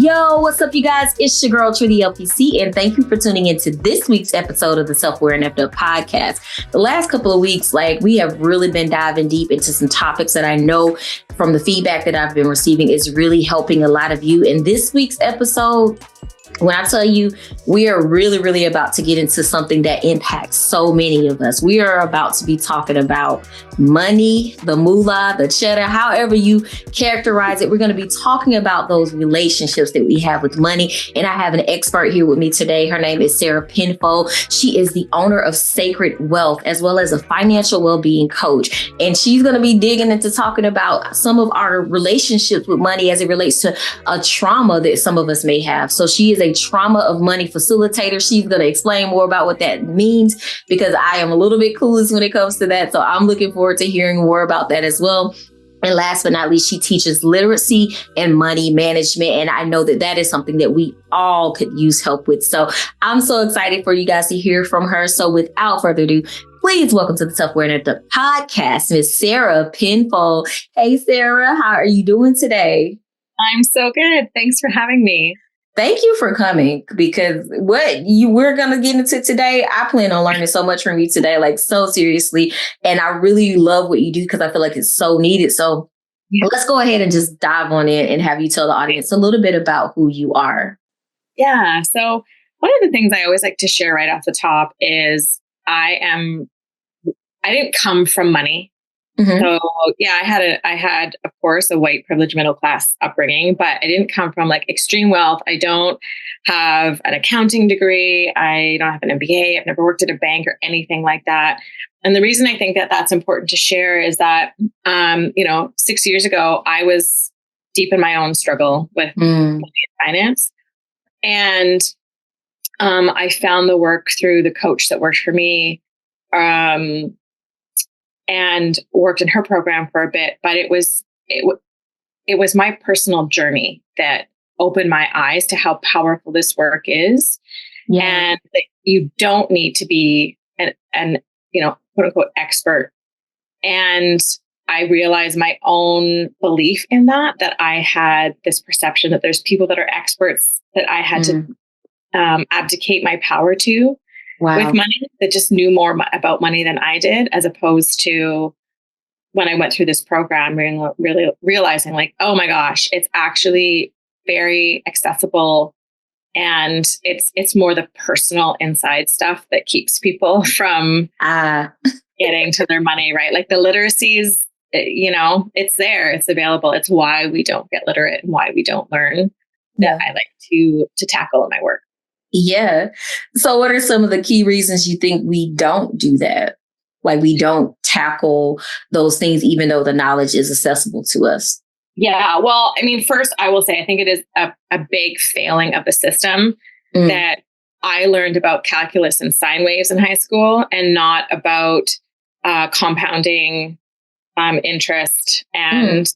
Yo, what's up, you guys? It's your girl, Tree the LPC, and thank you for tuning into this week's episode of the Self-Aware and Effed Up podcast. The last couple of weeks, we have really been diving deep into some topics that I know from the feedback that I've been receiving is really helping a lot of you. In this week's episode, when I tell you, we are really about to get into something that impacts so many of us. We are about to be talking about money, the moolah, the cheddar, however you characterize it. We're going to be talking about those relationships that we have with money. And I have an expert here with me today. Her name is Sarah Penfold. She is the owner of Sacred Wealth, as well as a financial well-being coach. And she's going to be digging into talking about some of our relationships with money as it relates to a trauma that some of us may have. So she is a trauma of money facilitator. She's going to explain more about what that means because I am a little bit clueless when it comes to that. So I'm looking forward to hearing more about that as well. And last but not least, she teaches literacy and money management. And I know that that is something that we all could use help with. So I'm so excited for you guys to hear from her. So without further ado, please welcome to the Self-Aware and Effed Up podcast, Miss Sarah Penfold. Hey, Sarah, how are you doing today? I'm so good. Thanks for having me. Thank you for coming, because we're going to get into today, I plan on learning so much from you today, so seriously. And I really love what you do because I feel like it's so needed. So Let's go ahead and just dive on in and have you tell the audience a little bit about who you are. Yeah. So one of the things I always like to share right off the top is I didn't come from money. Mm-hmm. So yeah, I had, of course, a white privileged middle class upbringing, but I didn't come from extreme wealth. I don't have an accounting degree. I don't have an MBA. I've never worked at a bank or anything like that. And the reason I think that that's important to share is that, 6 years ago, I was deep in my own struggle with money and finance. And I found the work through the coach that worked for me. And worked in her program for a bit, but it was my personal journey that opened my eyes to how powerful this work is, and that you don't need to be an quote unquote expert. And I realized my own belief in that I had this perception that there's people that are experts that I had to abdicate my power to. Wow. With money, that just knew more about money than I did, as opposed to when I went through this program, really realizing oh my gosh, it's actually very accessible, and it's more the personal inside stuff that keeps people from getting to their money, right? The literacies, it's there, it's available. It's why we don't get literate and why we don't learn that I like to tackle in my work. Yeah. So what are some of the key reasons you think we don't do that? We don't tackle those things, even though the knowledge is accessible to us? Yeah. Well, first, I will say, I think it is a big failing of the system that I learned about calculus and sine waves in high school and not about compounding interest and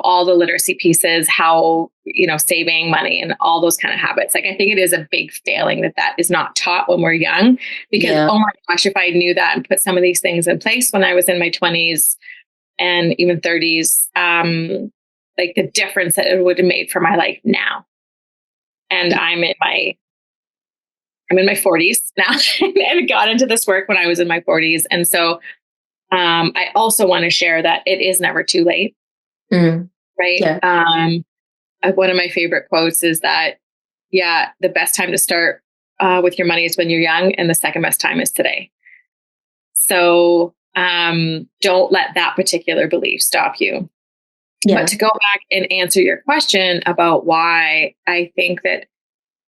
all the literacy pieces, how, saving money and all those kind of habits. I think it is a big failing that is not taught when we're young, because, oh my gosh, if I knew that and put some of these things in place when I was in my 20s and even 30s, the difference that it would have made for my life now. And I'm in my 40s now and got into this work when I was in my 40s. And so I also want to share that it is never too late. Right. Yeah. One of my favorite quotes is that, the best time to start with your money is when you're young, and the second best time is today. So don't let that particular belief stop you. Yeah. But to go back and answer your question about why I think that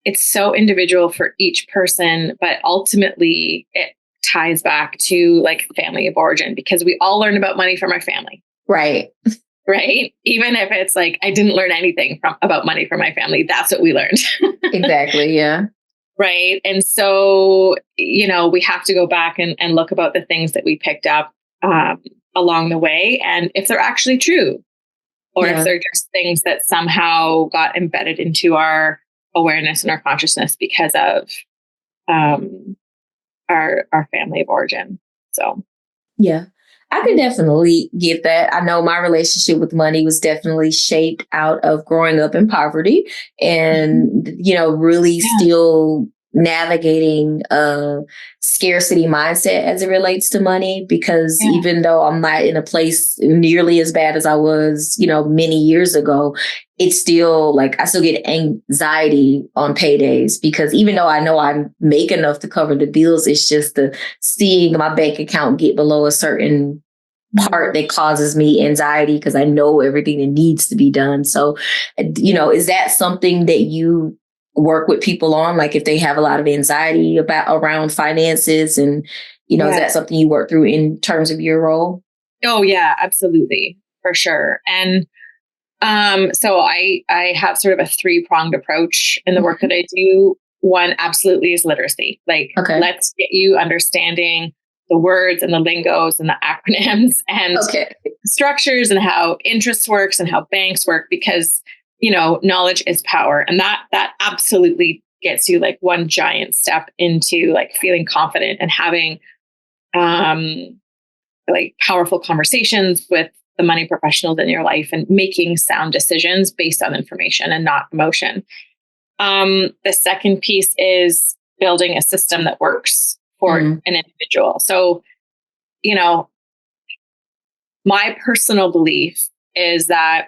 it's so individual for each person, but ultimately it ties back to family of origin, because we all learn about money from our family. Right. Right. Even if it's I didn't learn anything about money from my family. That's what we learned. Exactly. Yeah. Right. And so, we have to go back and look about the things that we picked up along the way, and if they're actually true, or if they're just things that somehow got embedded into our awareness and our consciousness because of our family of origin. So, yeah. I can definitely get that. I know my relationship with money was definitely shaped out of growing up in poverty and, really still navigating a scarcity mindset as it relates to money, because even though I'm not in a place nearly as bad as I was, many years ago, it's still like I still get anxiety on paydays, because even though I know I make enough to cover the bills, it's just the seeing my bank account get below a certain part that causes me anxiety, because I know everything that needs to be done. So, is that something that you work with people on? Like if they have a lot of anxiety around finances, and, is that something you work through in terms of your role? Oh yeah, absolutely. For sure. And so I have sort of a 3-pronged approach in the work that I do. One absolutely is literacy. Like, let's get you understanding the words and the lingos and the acronyms and structures and how interest works and how banks work, because, knowledge is power. And that absolutely gets you like one giant step into like feeling confident and having like powerful conversations with the money professionals in your life and making sound decisions based on information and not emotion. The second piece is building a system that works for an individual. So, my personal belief is that,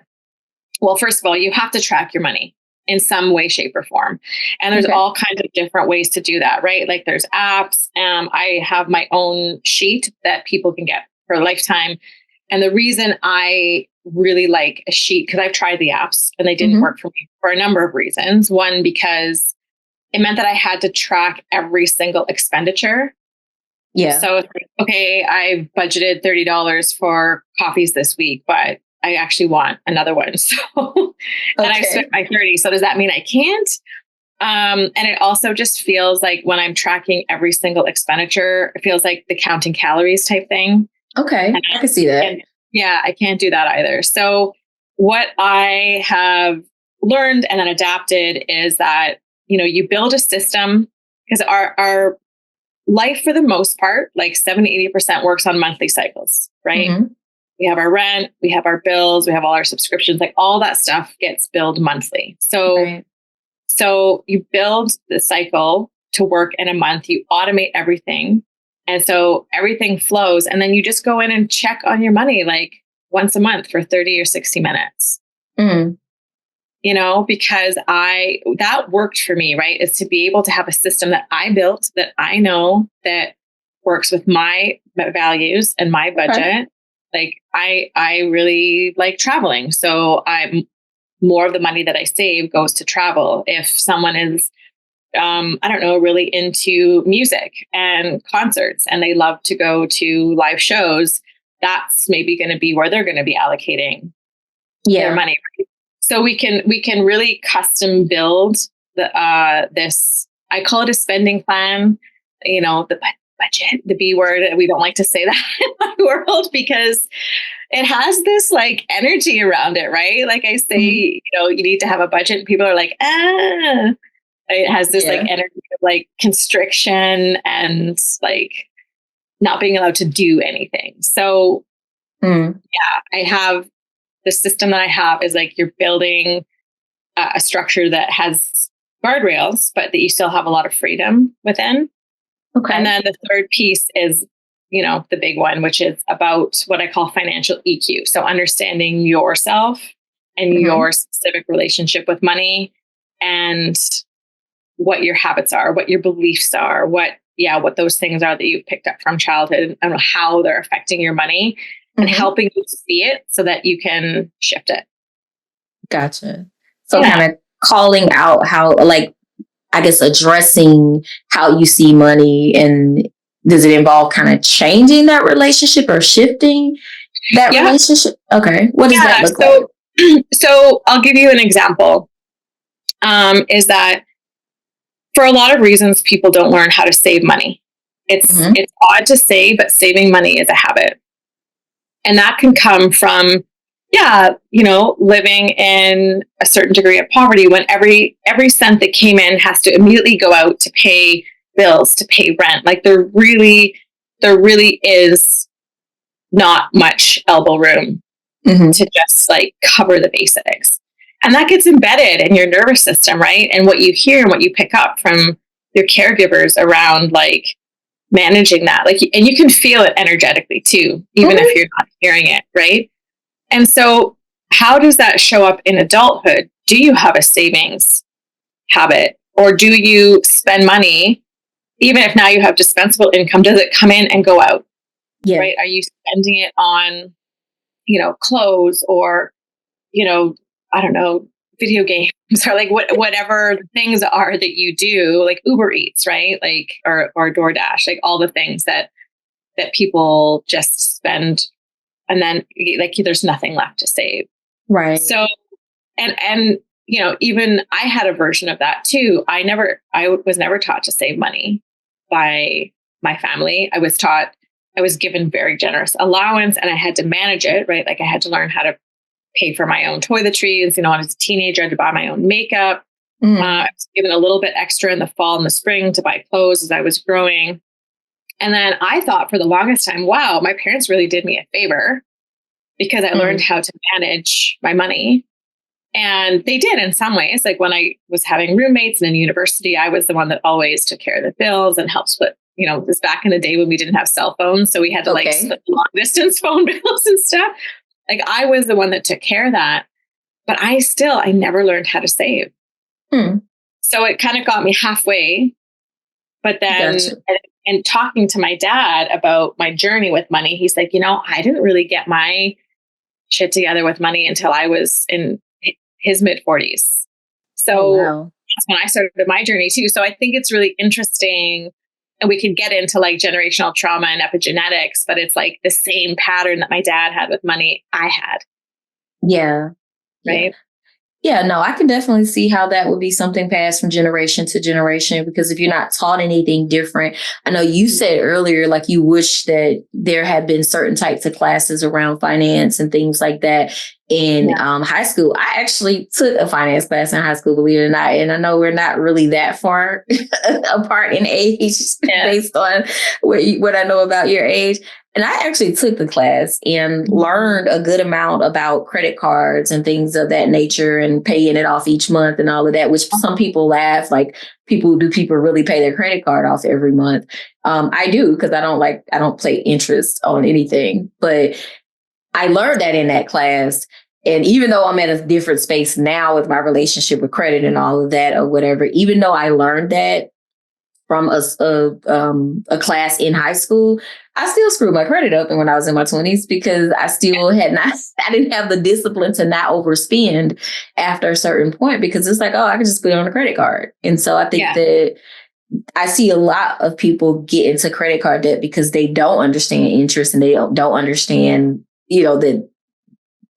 well, first of all, you have to track your money in some way, shape, or form. And there's all kinds of different ways to do that, right? Like there's apps. I have my own sheet that people can get for a lifetime. And the reason I really like a sheet, because I've tried the apps and they didn't work for me for a number of reasons. One, because it meant that I had to track every single expenditure. Yeah. So it's like, okay, I budgeted $30 for coffees this week, but I actually want another one. So, and I spent my 30. So does that mean I can't? And it also just feels like when I'm tracking every single expenditure, it feels like the counting calories type thing. Okay. I can see that. And I can't do that either. So what I have learned and then adapted is that, you build a system, because our life for the most part, like 70-80% works on monthly cycles, right? We have our rent, we have our bills, we have all our subscriptions, like all that stuff gets billed monthly. So, so you build the cycle to work in a month, you automate everything. And so everything flows, and then you just go in and check on your money like once a month for 30 or 60 minutes. Because that worked for me, right? Is to be able to have a system that I built that I know that works with my values and my budget. Like I really like traveling. So more of the money that I save goes to travel. If someone is really into music and concerts and they love to go to live shows, that's maybe going to be where they're going to be allocating their money. So we can really custom build this, I call it a spending plan, the budget, the B word. We don't like to say that in my world because it has this like energy around it, right? Like I say, you need to have a budget, and people are like, it has this like energy of like constriction and like not being allowed to do anything. So I have the system that I have is like you're building a structure that has guardrails, but that you still have a lot of freedom within. Okay. And then the third piece is, the big one, which is about what I call financial EQ. So understanding yourself and your specific relationship with money and what your habits are, what your beliefs are, what those things are that you've picked up from childhood and how they're affecting your money and helping you see it so that you can shift it. Gotcha. So kind of calling out how, like, I guess addressing how you see money, and does it involve kind of changing that relationship or shifting that relationship? Okay. What does that look like? So I'll give you an example. Is that for a lot of reasons, people don't learn how to save money. It's odd to say, but saving money is a habit. And that can come from, living in a certain degree of poverty when every cent that came in has to immediately go out to pay bills, to pay rent. Like there really is not much elbow room to just like cover the basics. And that gets embedded in your nervous system, right? And what you hear and what you pick up from your caregivers around like managing that, like, and you can feel it energetically too, even if you're not hearing it, right? And so how does that show up in adulthood? Do you have a savings habit, or do you spend money? Even if now you have dispensable income, does it come in and go out? Yeah. Right? Are you spending it on, clothes, or, I don't know, video games, or like whatever things are that you do, like Uber Eats, right? Like, or DoorDash, like all the things that people just spend, and then like there's nothing left to save. Right. So, and even I had a version of that too. I was never taught to save money by my family. I was given very generous allowance, and I had to manage it, right? Like I had to learn how to pay for my own toiletries. As a teenager, I had to buy my own makeup. I was given a little bit extra in the fall and the spring to buy clothes as I was growing. And then I thought for the longest time, wow, my parents really did me a favor because I learned how to manage my money. And they did in some ways. Like when I was having roommates and in university, I was the one that always took care of the bills and helped split. It was back in the day when we didn't have cell phones. So we had to like split long distance phone bills and stuff. Like I was the one that took care of that. But I never learned how to save. So it kind of got me halfway. But then, and talking to my dad about my journey with money, he's like, I didn't really get my shit together with money until I was in his mid 40s. So that's when I started my journey too. So I think it's really interesting, and we could get into like generational trauma and epigenetics, but it's like the same pattern that my dad had with money I had. Yeah. Right. Yeah, no, I can definitely see how that would be something passed from generation to generation, because if you're not taught anything different, I know you said earlier, like you wish that there had been certain types of classes around finance and things like that in high school. I actually took a finance class in high school, believe it or not. And I know we're not really that far apart in age based on what I know about your age. And I actually took the class and learned a good amount about credit cards and things of that nature and paying it off each month and all of that, which some people laugh, like people really pay their credit card off every month? I do, because I don't pay interest on anything, but I learned that in that class. And even though I'm at a different space now with my relationship with credit and all of that or whatever, even though I learned that from a class in high school, I still screwed my credit up when I was in my 20s, because I didn't have the discipline to not overspend after a certain point, because it's like, I can just put it on a credit card. And so I think that I see a lot of people get into credit card debt because they don't understand interest, and they don't understand, that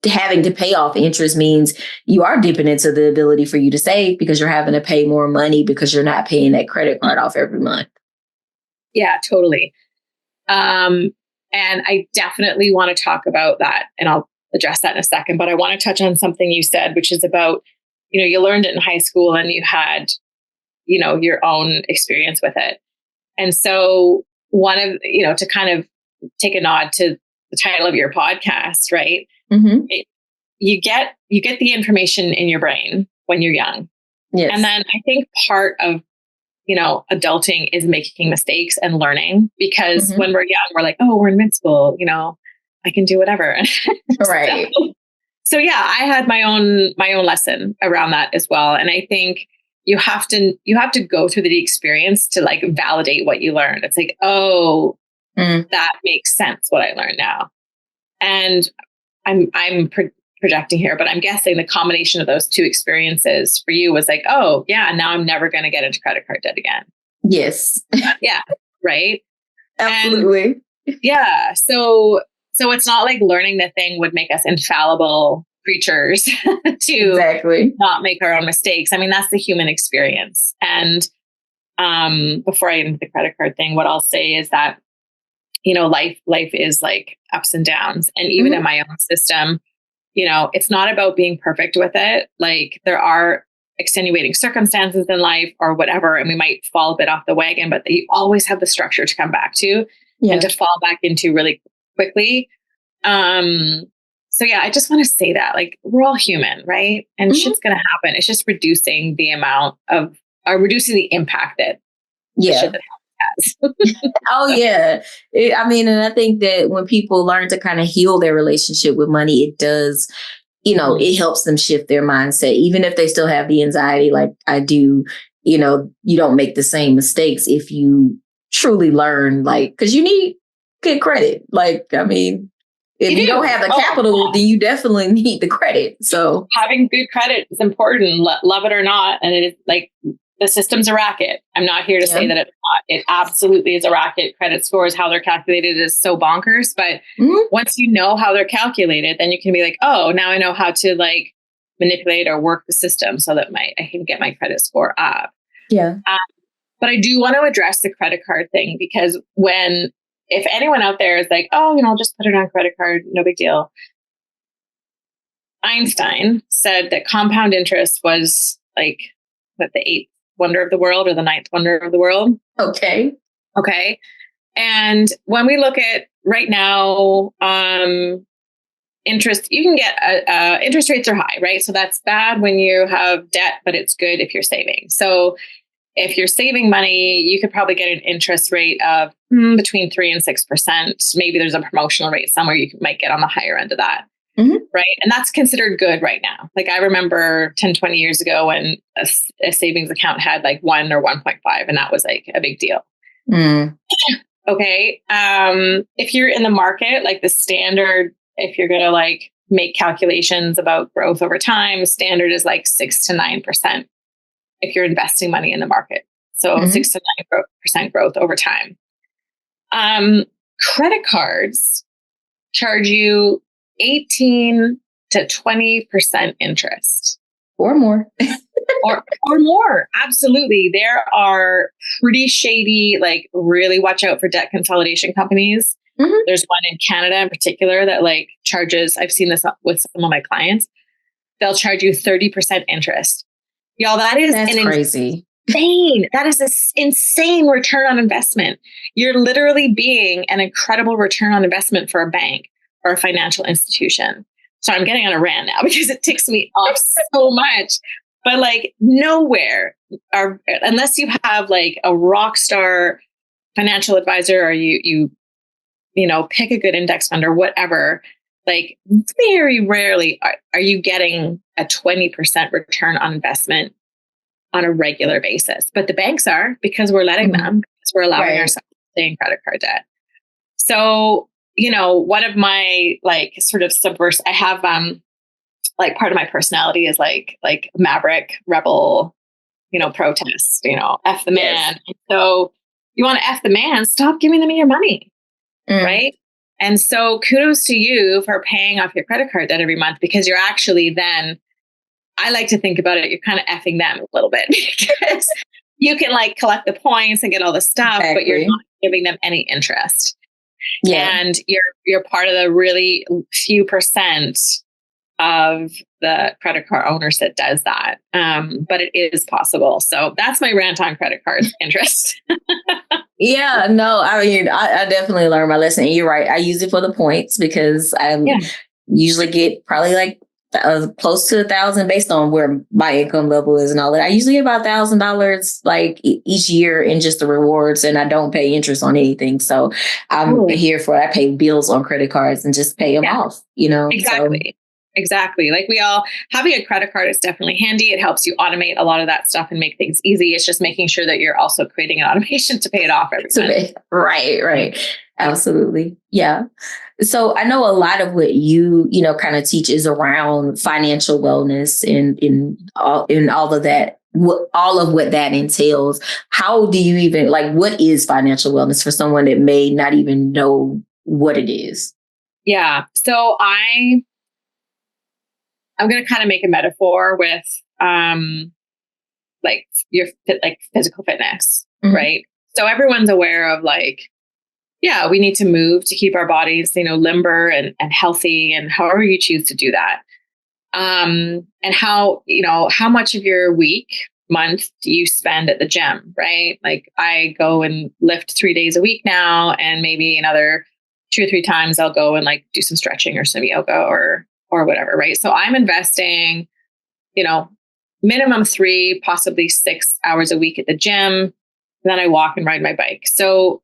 having to pay off interest means you are dipping into the ability for you to save, because you're having to pay more money because you're not paying that credit card off every month. Yeah, totally. And I definitely want to talk about that, and I'll address that in a second, but I want to touch on something you said, which is about, you learned it in high school and you had, your own experience with it. And so one of, to kind of take a nod to the title of your podcast, right? You get the information in your brain when you're young. Yes. And then I think part of, adulting is making mistakes and learning, because when we're young, we're like, oh, we're invincible. I can do whatever. Right. So yeah, I had my own lesson around that as well. And I think you have to go through the experience to like validate what you learned. It's like, oh, that makes sense what I learned now. And I'm projecting here, but I'm guessing the combination of those two experiences for you was like, oh yeah, now I'm never going to get into credit card debt again. Yes. Yeah. Right. Absolutely. And yeah. So it's not like learning the thing would make us infallible creatures to not make our own mistakes. I mean, that's the human experience. And before I get into the credit card thing, what I'll say is that, life is like ups and downs. And even in my own system, it's not about being perfect with it. Like there are extenuating circumstances in life or whatever, and we might fall a bit off the wagon, but you always have the structure to come back to and to fall back into really quickly. So yeah, I just want to say that, like, we're all human, right? And shit's going to happen. It's just reducing the amount of, or reducing the impact that the shit that has. Oh yeah. I mean, and I think that when people learn to kind of heal their relationship with money, it does, it helps them shift their mindset, even if they still have the anxiety like I do. You don't make the same mistakes if you truly learn, like, because you need good credit. Like, I mean, if you don't have the capital, then you definitely need the credit. So having good credit is important, love it or not. And it is like, the system's a racket. I'm not here to say that it's not. It absolutely is a racket. Credit scores, how they're calculated, is so bonkers. But once you know how they're calculated, then you can be like, oh, now I know how to like manipulate or work the system so that I can get my credit score up. Yeah. But I do want to address the credit card thing, because if anyone out there is like, oh, I'll just put it on credit card, no big deal. Einstein said that compound interest was like the eighth wonder of the world, or the ninth wonder of the world. Okay. And when we look at right now, interest, you can get interest rates are high, right? So that's bad when you have debt, but it's good if you're saving. So if you're saving money, you could probably get an interest rate of between 3 and 6%. Maybe there's a promotional rate somewhere you might get on the higher end of that. Right. And that's considered good right now. Like, I remember 10, 20 years ago when a savings account had like 1 or 1.5, and that was like a big deal. Okay. If you're in the market, like the standard, if you're going to like make calculations about growth over time, standard is like 6 to 9% if you're investing money in the market. So 6 to 9% growth over time. Credit cards charge you 18 to 20% interest. Or more. or more. Absolutely. There are pretty shady, like, really watch out for debt consolidation companies. There's one in Canada in particular that like charges, I've seen this with some of my clients, they'll charge you 30% interest. Y'all, that's crazy. Insane. That is an insane return on investment. You're literally being an incredible return on investment for a bank or a financial institution. So I'm getting on a rant now because it ticks me off so much. But like, nowhere unless you have like a rock star financial advisor, or you pick a good index fund or whatever, like very rarely are you getting a 20% return on investment on a regular basis. But the banks are, because we're letting them, because we're allowing ourselves to stay in credit card debt. So, one of my like sort of subversive, I have like part of my personality is like maverick, rebel, protest, F the man. Yes. So you want to F the man, stop giving them your money. Right. And so kudos to you for paying off your credit card debt every month, because you're actually then, I like to think about it, you're kind of effing them a little bit, because you can like collect the points and get all the stuff, but you're not giving them any interest. Yeah. And you're part of the really few percent of the credit card owners that does that. But it is possible. So that's my rant on credit cards interest. Yeah, no, I mean, I definitely learned my lesson. And you're right. I use it for the points, because I usually get probably like close to 1,000 based on where my income level is and all that. I usually get about $1,000 like each year in just the rewards, and I don't pay interest on anything. So I'm here for it. I pay bills on credit cards and just pay them off, Exactly. So. Exactly. Like, we all, having a credit card is definitely handy. It helps you automate a lot of that stuff and make things easy. It's just making sure that you're also creating an automation to pay it off every month. Right. Absolutely. Yeah. So I know a lot of what you kind of teach is around financial wellness and in all of that, all of what that entails. How do you even, like, what is financial wellness for someone that may not even know what it is? Yeah. So I'm going to kind of make a metaphor with, like your physical fitness, right? So everyone's aware of like, we need to move to keep our bodies, limber and healthy, and however you choose to do that. And how much of your week, month do you spend at the gym, right? Like, I go and lift 3 days a week now, and maybe another 2 or 3 times I'll go and like do some stretching or some yoga or whatever, right? So I'm investing, minimum 3, possibly 6 hours a week at the gym. Then I walk and ride my bike. So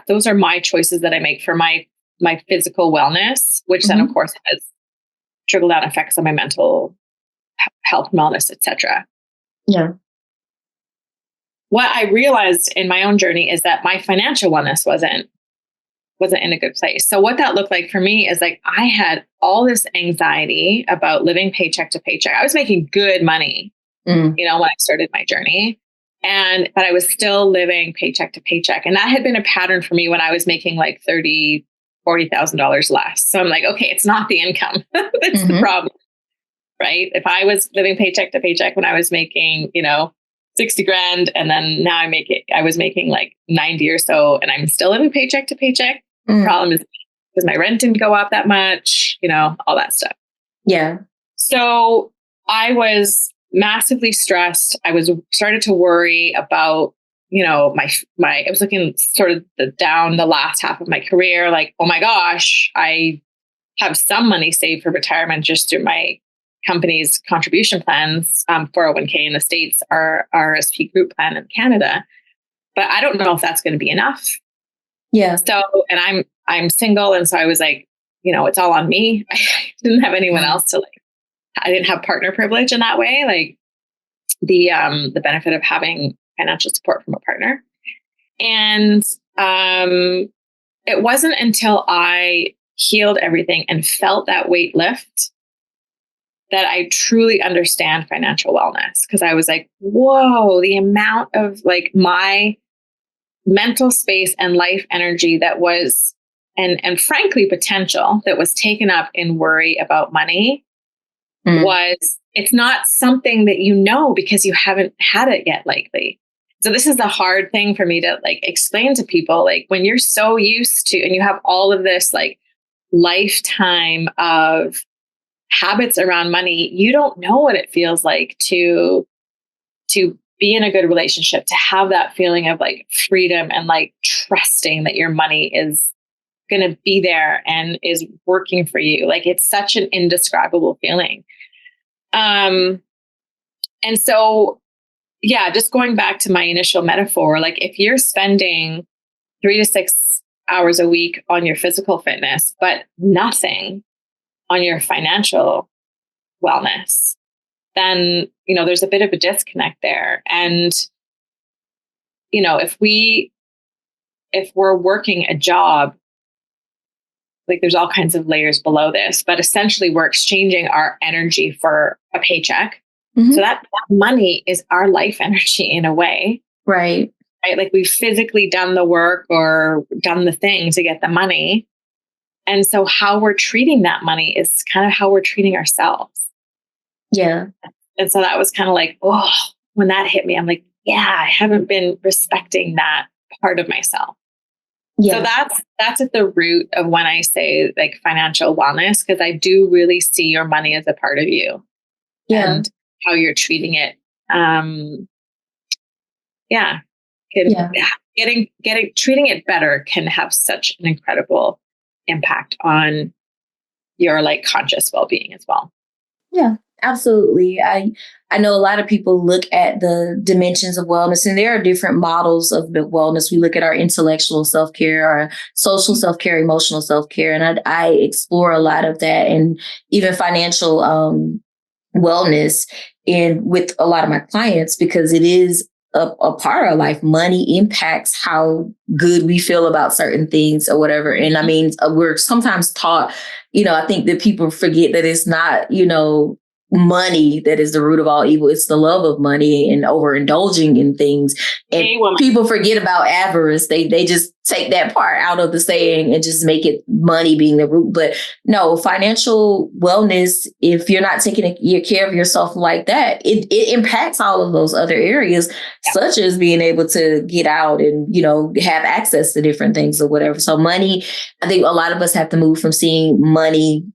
those are my choices that I make for my physical wellness, which then of course has trickle down effects on my mental health, wellness, etc. Yeah. What I realized in my own journey is that my financial wellness wasn't in a good place. So what that looked like for me is like I had all this anxiety about living paycheck to paycheck. I was making good money, when I started my journey, but I was still living paycheck to paycheck. And that had been a pattern for me when I was making like $40,000 less. So I'm like, okay, it's not the income that's the problem, right? If I was living paycheck to paycheck when I was making, 60 grand, and then now I was making like 90 or so, and I'm still living paycheck to paycheck. The problem is because my rent didn't go up that much, all that stuff. Yeah. So I was massively stressed. I started to worry about, I was looking sort of down the last half of my career, like, oh my gosh, I have some money saved for retirement just through my company's contribution plans, 401k in the States, our RSP group plan in Canada. But I don't know if that's going to be enough. Yeah. So, and I'm single. And so I was like, it's all on me. I didn't have anyone else to I didn't have partner privilege in that way. Like the benefit of having financial support from a partner. And it wasn't until I healed everything and felt that weight lift that I truly understand financial wellness. Because I was like, whoa, the amount of like my mental space and life energy that was, and frankly, potential that was taken up in worry about money it's not something that because you haven't had it yet likely. So this is the hard thing for me to explain to people, when you're so used to, and you have all of this lifetime of habits around money, you don't know what it feels like to be in a good relationship, to have that feeling of freedom and trusting that your money is going to be there and is working for you. It's such an indescribable feeling. And so, yeah, just going back to my initial metaphor, if you're spending 3 to 6 hours a week on your physical fitness, but nothing on your financial wellness, then, there's a bit of a disconnect there. And, if we're working a job, there's all kinds of layers below this, but essentially we're exchanging our energy for a paycheck. So that money is our life energy in a way. Right. We've physically done the work or done the thing to get the money. And so how we're treating that money is kind of how we're treating ourselves. Yeah. And so that was kind of when that hit me, I'm like, yeah, I haven't been respecting that part of myself. Yeah. So that's at the root of when I say financial wellness, because I do really see your money as a part of you. Yeah. And how you're treating it. Treating it better can have such an incredible impact on your conscious well-being as well. Yeah, absolutely. I know a lot of people look at the dimensions of wellness, and there are different models of the wellness. We look at our intellectual self-care, our social self-care, emotional self-care, and I explore a lot of that, and even financial wellness with a lot of my clients, because it is a part of our life. Money impacts how good we feel about certain things or whatever. And I mean, we're sometimes taught, I think that people forget that it's not, money that is the root of all evil. It's the love of money and overindulging in things. And people forget about avarice. They just take that part out of the saying and just make it money being the root. But no, financial wellness, if you're not taking care of yourself like that, it impacts all of those other areas, such as being able to get out and, have access to different things or whatever. So money, I think a lot of us have to move from seeing money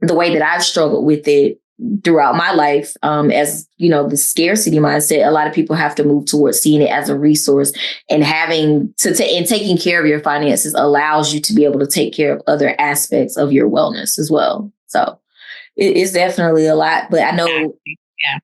the way that I've struggled with it, throughout my life, as you know, the scarcity mindset, a lot of people have to move towards seeing it as a resource, and having to and taking care of your finances allows you to be able to take care of other aspects of your wellness as well. So it's definitely a lot, but I know. Yeah.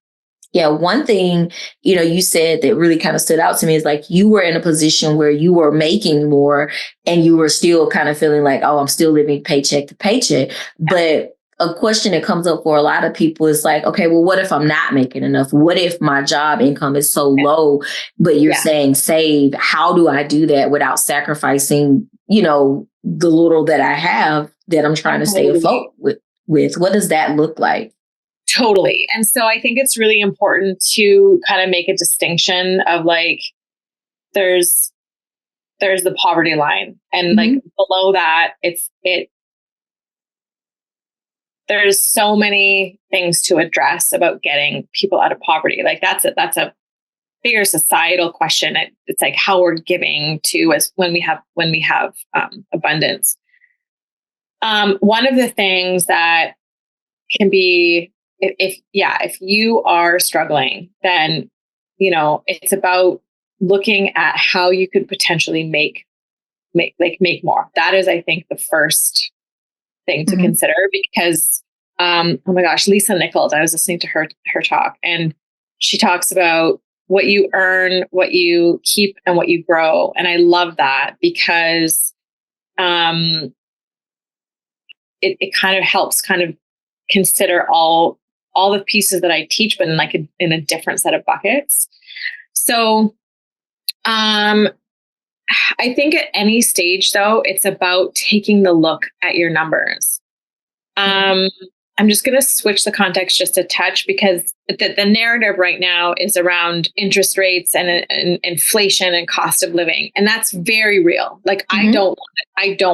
Yeah, one thing, you know, you said that really kind of stood out to me is like you were in a position where you were making more and you were still kind of feeling like, oh, I'm still living paycheck to paycheck. But a question that comes up for a lot of people is like, okay, well, what if I'm not making enough? What if my job income is so low, but you're saying save? How do I do that without sacrificing, you know, the little that I have that I'm trying to stay afloat with? What does that look like? Totally. And so I think it's really important to kind of make a distinction of like, there's the poverty line, and like below that, there's so many things to address about getting people out of poverty. Like that's a bigger societal question. It's like how we're giving to as when we have abundance. One of the things that can be, if you are struggling, then, you know, it's about looking at how you could potentially make more. That is, I think, the first thing to consider, because, oh my gosh, Lisa Nichols, I was listening to her talk, and she talks about what you earn, what you keep, and what you grow. And I love that because, it kind of helps kind of consider all the pieces that I teach, but in a different set of buckets. So, I think at any stage though, it's about taking the look at your numbers. I'm just going to switch the context just a touch, because the narrative right now is around interest rates and inflation and cost of living. And that's very real. Like, I don't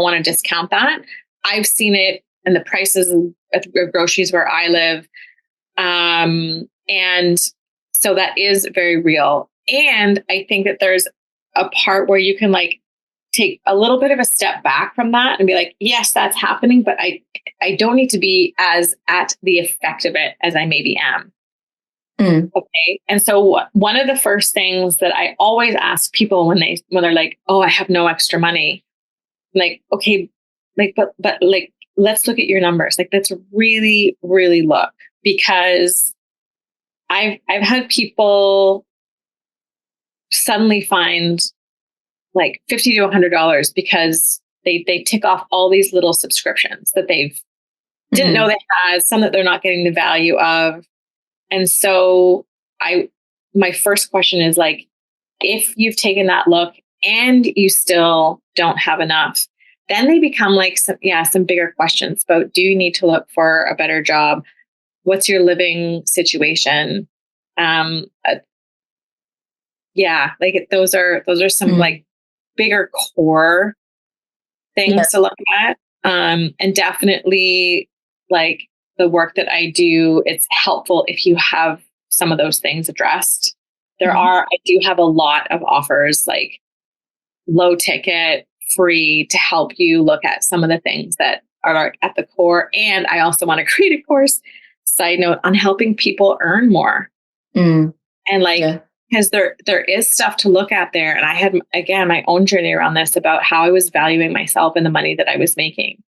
want to discount that. I've seen it in the prices of groceries where I live. And so that is very real. And I think that there's a part where you can like take a little bit of a step back from that and be like, yes, that's happening, but I don't need to be as at the effect of it as I maybe am. Okay. And so one of the first things that I always ask people when they're like, oh, I have no extra money, like, okay, like, but like, let's look at your numbers. Like, let's really, really look, because I've had people suddenly find like $50 to $100 because they tick off all these little subscriptions that they've didn't know they had, some that they're not getting the value of. And so my first question is like, if you've taken that look and you still don't have enough, then they become like some bigger questions about, do you need to look for a better job? What's your living situation? Like those are some like bigger core things to look at. And definitely like the work that I do, it's helpful if you have some of those things addressed. I do have a lot of offers, like low ticket, free, to help you look at some of the things that are at the core. And I also want to create a course, side note, on helping people earn more. And like, because there is stuff to look at there. And I had, again, my own journey around this about how I was valuing myself and the money that I was making.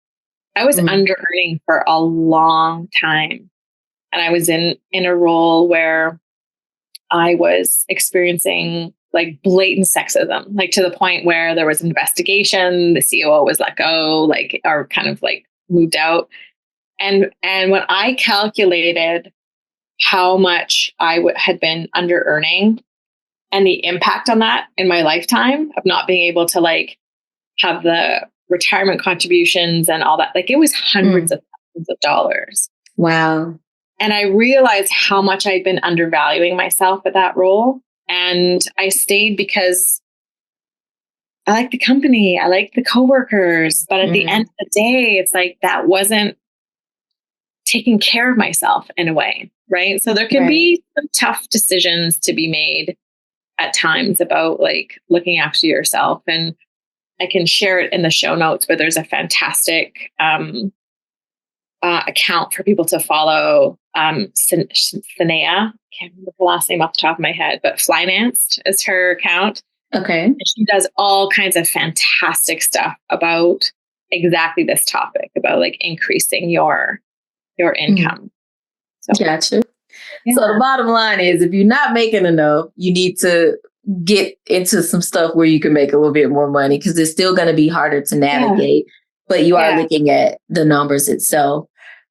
I was under earning for a long time. And I was in a role where I was experiencing like blatant sexism, like to the point where there was an investigation, the COO was let go, like, or kind of like moved out. And when I calculated how much I had been under earning and the impact on that in my lifetime of not being able to like have the retirement contributions and all that, like it was hundreds of thousands of dollars. Wow. And I realized how much I'd been undervaluing myself at that role. And I stayed because I like the company, I like the coworkers, but at the end of the day, it's like that wasn't taking care of myself in a way, right? So there can be some tough decisions to be made at times about like looking after yourself. And I can share it in the show notes, where there's a fantastic account for people to follow. Sanea, can't remember the last name off the top of my head, but Financed is her account. Okay. And she does all kinds of fantastic stuff about exactly this topic, about like increasing your income. So, gotcha. Yeah. So the bottom line is, if you're not making enough, you need to get into some stuff where you can make a little bit more money, because it's still going to be harder to navigate, but you are looking at the numbers itself.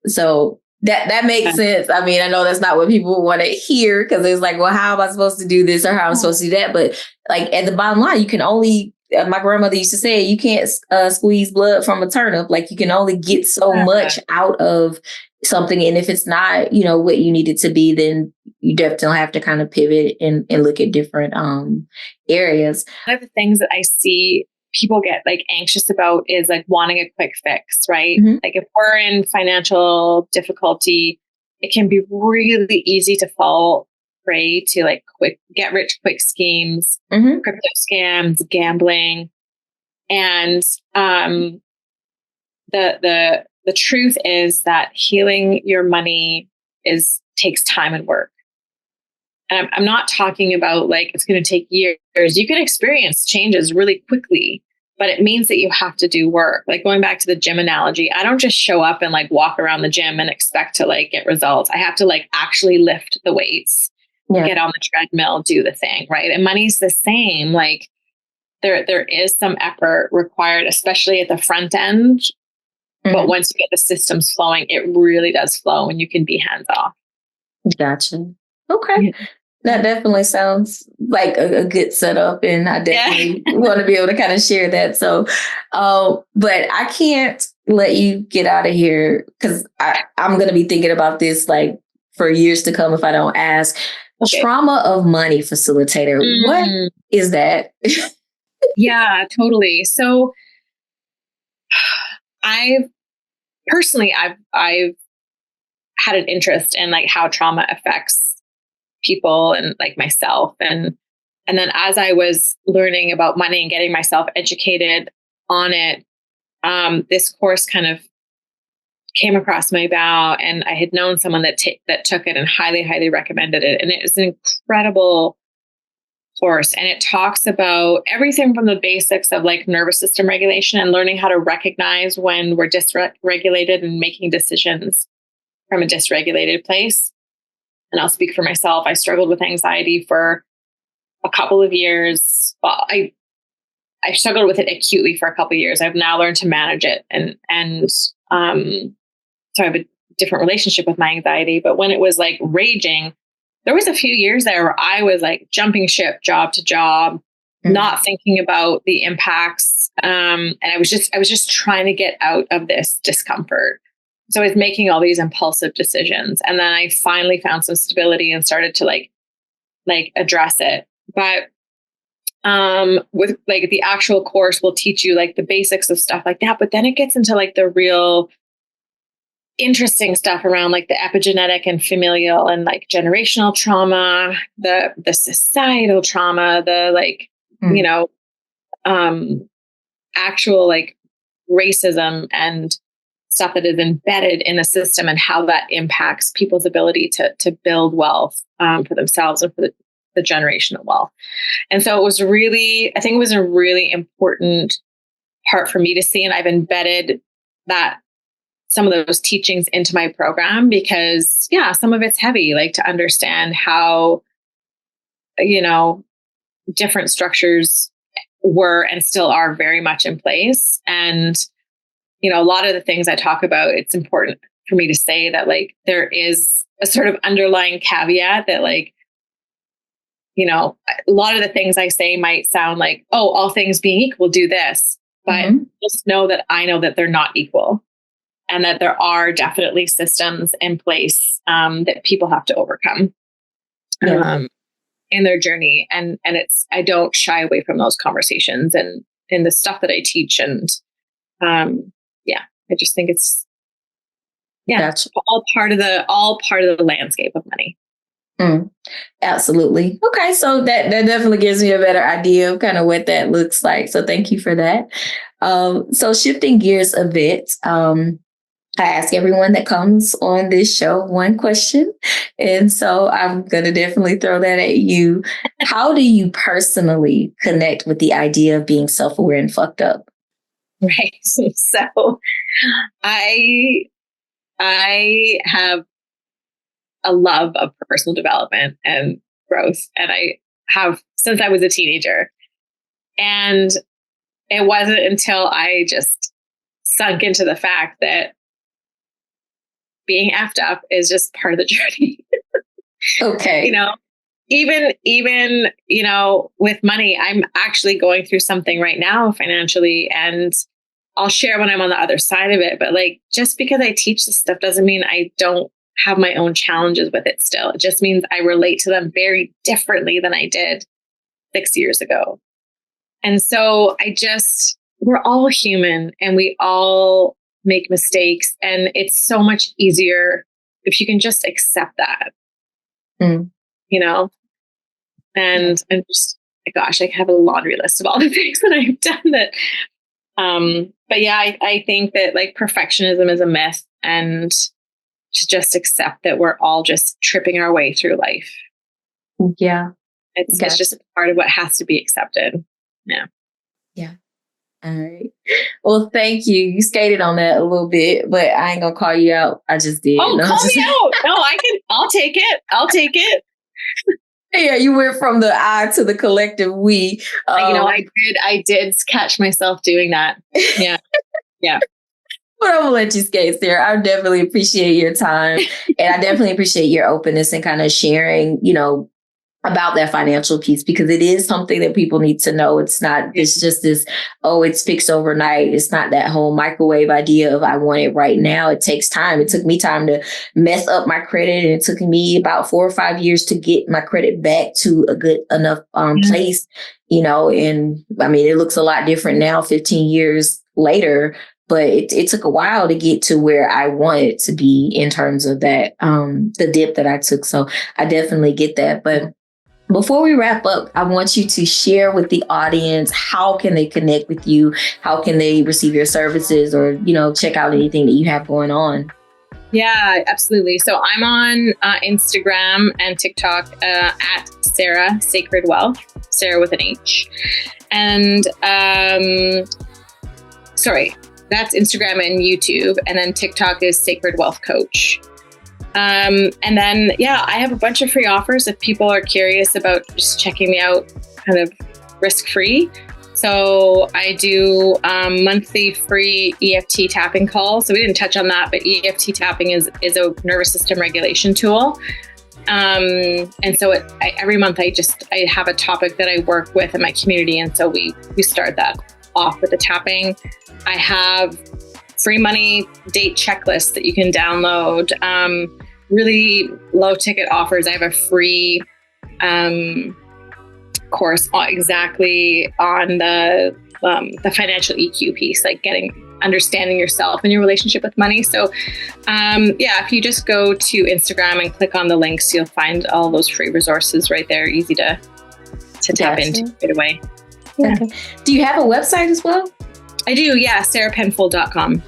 So that makes sense. I mean, I know that's not what people want to hear, because it's like, well, how am I supposed to do this, or how am I supposed to do that? But like, at the bottom line, you can only, my grandmother used to say, you can't squeeze blood from a turnip. Like, you can only get so much out of something. And if it's not, what you need it to be, then you definitely have to kind of pivot and look at different areas. One of the things that I see people get like anxious about is like wanting a quick fix, right? Mm-hmm. Like, if we're in financial difficulty, it can be really easy to fall prey to like quick get rich quick schemes, crypto scams, gambling. And the truth is that healing your money takes time and work. And I'm not talking about like it's going to take years. You can experience changes really quickly, but it means that you have to do work. Like, going back to the gym analogy, I don't just show up and like walk around the gym and expect to like get results. I have to like actually lift the weights, get on the treadmill, do the thing, right? And money's the same. Like, there is some effort required, especially at the front end. But once you get the systems flowing, it really does flow, and you can be hands off. Gotcha. Okay. That definitely sounds like a good setup, and I definitely want to be able to kind of share that. So, but I can't let you get out of here, because I'm going to be thinking about this like for years to come if I don't ask. Okay. Trauma of money facilitator. What is that? Yeah, totally. So I've had an interest in like how trauma affects people and like myself. And then as I was learning about money and getting myself educated on it, this course kind of came across my bow, and I had known someone that took it and highly, highly recommended it. And it was an incredible course. And it talks about everything from the basics of like nervous system regulation and learning how to recognize when we're dysregulated and making decisions from a dysregulated place. And I'll speak for myself. I struggled with anxiety for a couple of years. Well, I struggled with it acutely for a couple of years. I've now learned to manage it. And so I have a different relationship with my anxiety. But when it was like raging, there was a few years there where I was like jumping ship, job to job, not thinking about the impacts. And I was just trying to get out of this discomfort. So I was making all these impulsive decisions. And then I finally found some stability and started to like address it. But with like the actual course will teach you like the basics of stuff like that. But then it gets into like the real interesting stuff around like the epigenetic and familial and like generational trauma, the societal trauma, the like, actual like racism and stuff that is embedded in the system, and how that impacts people's ability to build wealth for themselves and for the generational wealth. And so I think it was a really important part for me to see. And I've embedded some of those teachings into my program, because some of it's heavy, like to understand how, different structures were and still are very much in place. And, a lot of the things I talk about, it's important for me to say that like, there is a sort of underlying caveat that like, a lot of the things I say might sound like, oh, all things being equal, do this, but just know that I know that they're not equal. And that there are definitely systems in place that people have to overcome in their journey. And I don't shy away from those conversations and in the stuff that I teach. And I just think it's gotcha. all part of the landscape of money. Absolutely. Okay. So that definitely gives me a better idea of kind of what that looks like. So thank you for that. So shifting gears a bit, I ask everyone that comes on this show one question. And so I'm going to definitely throw that at you. How do you personally connect with the idea of being self-aware and fucked up? Right. So I have a love of personal development and growth. And I have since I was a teenager. And it wasn't until I just sunk into the fact that being effed up is just part of the journey. Okay. Even, with money, I'm actually going through something right now financially, and I'll share when I'm on the other side of it. But like, just because I teach this stuff doesn't mean I don't have my own challenges with it still. It just means I relate to them very differently than I did 6 years ago. And so we're all human and we all make mistakes. And it's so much easier if you can just accept that, and I'm just, gosh, I have a laundry list of all the things that I've done that, but yeah, I think that like perfectionism is a myth, and to just accept that we're all just tripping our way through life. Yeah. It's just part of what has to be accepted. Yeah. Yeah. All right. Well, thank you. You skated on that a little bit, but I ain't gonna call you out. I just did. Oh, call me out. No, I'll take it. Yeah, you went from the I to the collective we. I did catch myself doing that. Yeah. Yeah. But I'm gonna let you skate, Sarah. I definitely appreciate your time. And I definitely appreciate your openness and kind of sharing, about that financial piece, because it is something that people need to know. It's just this, it's fixed overnight. It's not that whole microwave idea of I want it right now. It takes time. It took me time to mess up my credit. And it took me about 4 or 5 years to get my credit back to a good enough place, and I mean, it looks a lot different now, 15 years later. But it took a while to get to where I wanted to be in terms of that, the dip that I took. So I definitely get that. But before we wrap up, I want you to share with the audience, how can they connect with you? How can they receive your services or, check out anything that you have going on? Yeah, absolutely. So I'm on Instagram and TikTok at Sarah Sacred Wealth, Sarah with an H. And that's Instagram and YouTube. And then TikTok is Sacred Wealth Coach. And then, I have a bunch of free offers if people are curious about just checking me out kind of risk-free. So I do monthly free EFT tapping calls. So we didn't touch on that, but EFT tapping is a nervous system regulation tool. And so every month I have a topic that I work with in my community. And so we start that off with the tapping. I have free money date checklists that you can download. Really low ticket offers. I have a free course exactly on the financial EQ piece, like understanding yourself and your relationship with money. So if you just go to Instagram and click on the links, you'll find all those free resources right there, easy to tap into right away. Yeah. Okay. Do you have a website as well? I do, yeah, sarahpenfold.com.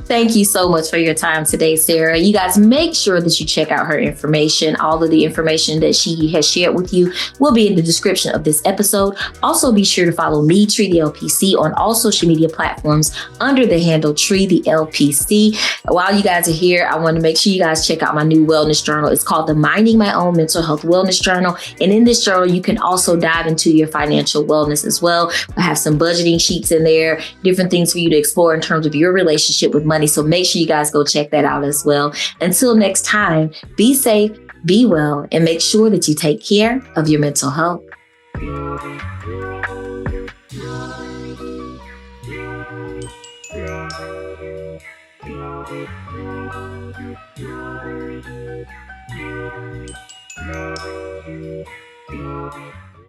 Thank you so much for your time today, Sarah. You guys make sure that you check out her information. All of the information that she has shared with you will be in the description of this episode. Also, be sure to follow me, Tree the LPC, on all social media platforms under the handle Tree the LPC. While you guys are here, I want to make sure you guys check out my new wellness journal. It's called the Minding My Own Mental Health Wellness Journal. And in this journal, you can also dive into your financial wellness as well. I have some budgeting sheets in there, different things for you to explore in terms of your relationship with money. So make sure you guys go check that out as well. Until next time, be safe, be well, and make sure that you take care of your mental health.